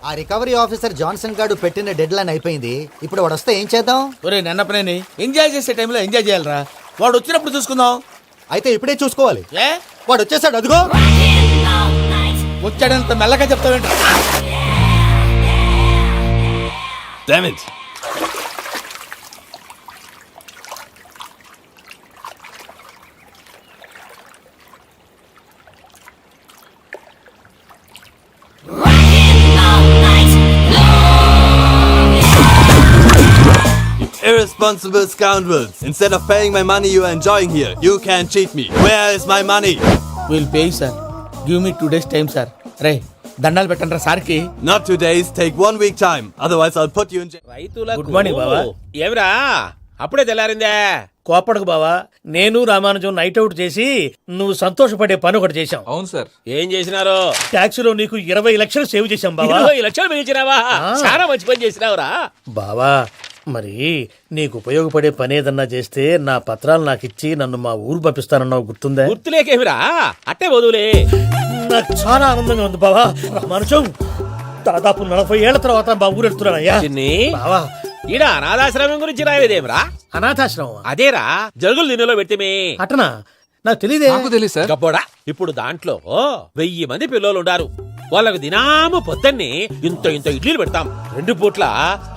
ఆ recovery officer Johnson గారు పెట్టిన డెడ్ లైన్ అయిపోయింది. ఇప్పుడు వాడు వస్తే ఏం చేద్దాం? ఒరే నన్నపనేని ఎంజాయ్ చేసే టైంలో ఎంజాయ్ చేయాలరా. వాడు వచ్చినప్పుడు చూసుకుందాం. అయితే ఇప్పుడే చూసుకోవాలి. ఏ వాడు వచ్చేసాడు, అదిగో. వచ్చాడంత మెల్లగా చెప్తావేంట? Damn it. Irresponsible scoundrels. Instead of paying my money you are enjoying here, you can cheat me. Where is my money? We'll pay sir. Give me 2 days time sir. రే దండాలు పెట్టండి రా సార్కి. Not 2 days, take 1 week time. Otherwise I'll put you in jail. Good morning బావా. ఏమిరా అప్పుడే తెల్లారిందే? కోపడకు బావా, నేను Ramanujam night out చేసి నువ్వు సంతోషపడే పని ఒకటి చేశాం. అవును సార్. ఏం చేసినారు? ట్యాక్సీలో నీకు 20 లక్షలు సేవ్ చేశాం బావా. 20 లక్షలు మిగిల్చినావా? చాలా మంచి పని చేసినావురా బావా. మరి నీకు ఉపయోగపడే పని ఏదన్నా చేస్తే నా పత్రాలు నాకు ఇచ్చి నన్ను మా ఊరు పంపిస్తానన్నావు, గుర్తుందా? గుర్తులేకేమిరా, అట్టే వదులే. నాకు చాలా ఆనందంగా ఉంది బావా. రామానుజం దాదాపు 40 ఏళ్ల తర్వాత మా ఊరు వెళ్తున్నానయ్యా. బావా ఈడ అనాథాశ్రమం గురించి రాయలేదేమిరా? అనాథాశ్రమం అదేరా జరుగులు దీనిలో పెట్టిమే. అటనా? నాకు తెలియదే. నాకు తెలియదు సార్. గబ్బోడా, ఇప్పుడు దాంట్లో 1000 మంది పిల్లలు ఉండారు. వాళ్ళకు దినాము పొద్దున్నే ఇంత ఇంత ఇడ్లీలు పెడతాం. 2 పూట్ల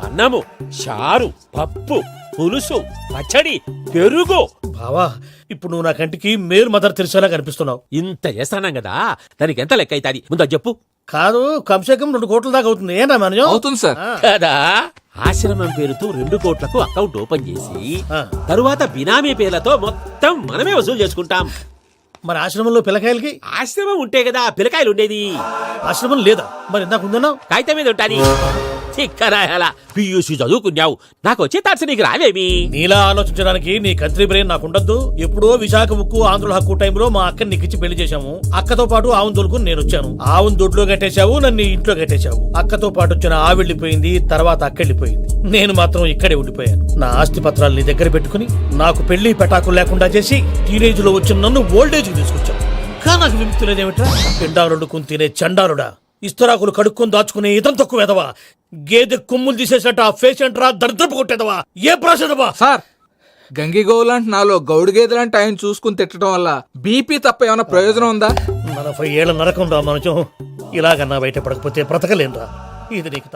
అన్నము, చారు, పప్పు, పులుసు, పచ్చడి, పెరుగు. బావా ఇప్పుడు నువ్వు నా కంటికి మేరు మదర్ తెరిసేలా కనిపిస్తున్నావు. ఇంత చేస్తానం కదా, దానికి ఎంత లెక్క అవుతుంది ముందు చెప్పు. కాదు, కంసే కం 2 కోట్ల దాకా అవుతుంది. ఏం రామానుజం? అవుతుంది సార్. కదా, ఆశ్రమం పేరుతో 2 కోట్లకు అకౌంట్ ఓపెన్ చేసి తరువాత బినామీ పేర్లతో మొత్తం మనమే వసూలు చేసుకుంటాం. మరి ఆశ్రమంలో పిల్లకాయలకి? ఆశ్రమం ఉంటే కదా పిల్లకాయలు ఉండేది. ఆశ్రమం లేదా? మరి ఇందాక ఉందన్నావు. కాగితం మీద ఉంటాది. చిక్కరాయాల పియూసీ చదువుకున్నావు, నాకు వచ్చే తాట్స్ నీకు రావేమి? నీలా ఆలోచించడానికి నీ కంట్రీ బ్రెయిన్ నాకు ఉండద్దు. ఎప్పుడో విశాఖ ఉక్కు ఆంధ్రుల హక్కు టైంలో మా అక్కని నీకిచ్చి పెళ్లి చేశాము. అక్కతో పాటు ఆవును దొడుకుని నేను వచ్చాను. ఆవును దొడ్లో కట్టేశావు, నన్ను ఇంట్లో కట్టేశావు. అక్కతో పాటు వచ్చిన ఆవు వెళ్ళిపోయింది, తర్వాత అక్క వెళ్ళిపోయింది. నేను మాత్రం ఇక్కడే ఉండిపోయాను. నా ఆస్తి పత్రాలు నీ దగ్గర పెట్టుకుని నాకు పెళ్లి పెటాకులు లేకుండా చేసి టీనేజ్ లో వచ్చిన నన్ను ఓల్డేజ్ కి తీసుకొచ్చావు. ఇంకా నాకు విముక్తి లేదేమిట్రా? పిండారుడుకుని తినే చండారుడా, ఇస్తరాకులు కడుక్కొని దాచుకునే ఇతం తక్కువ ఎదవా, గేదె కొమ్ములు తీసేసట ఆ పేషెంట్ రా దరిద్రపు కొట్టేదవా, ఏ ప్రాసెదవా? సార్, గంగిగోవులాంటి నాలో గౌడు గేదెలాంటి ఆయన చూసుకుని తిట్టడం వల్ల బీపీ తప్ప ఏమైనా ప్రయోజనం ఉందా? 40 ఏళ్ల నరకం రా మనచం. ఇలాగన్నా బయటపడకపోతే బ్రతకలేనురా. ఇది నీకు తప్ప.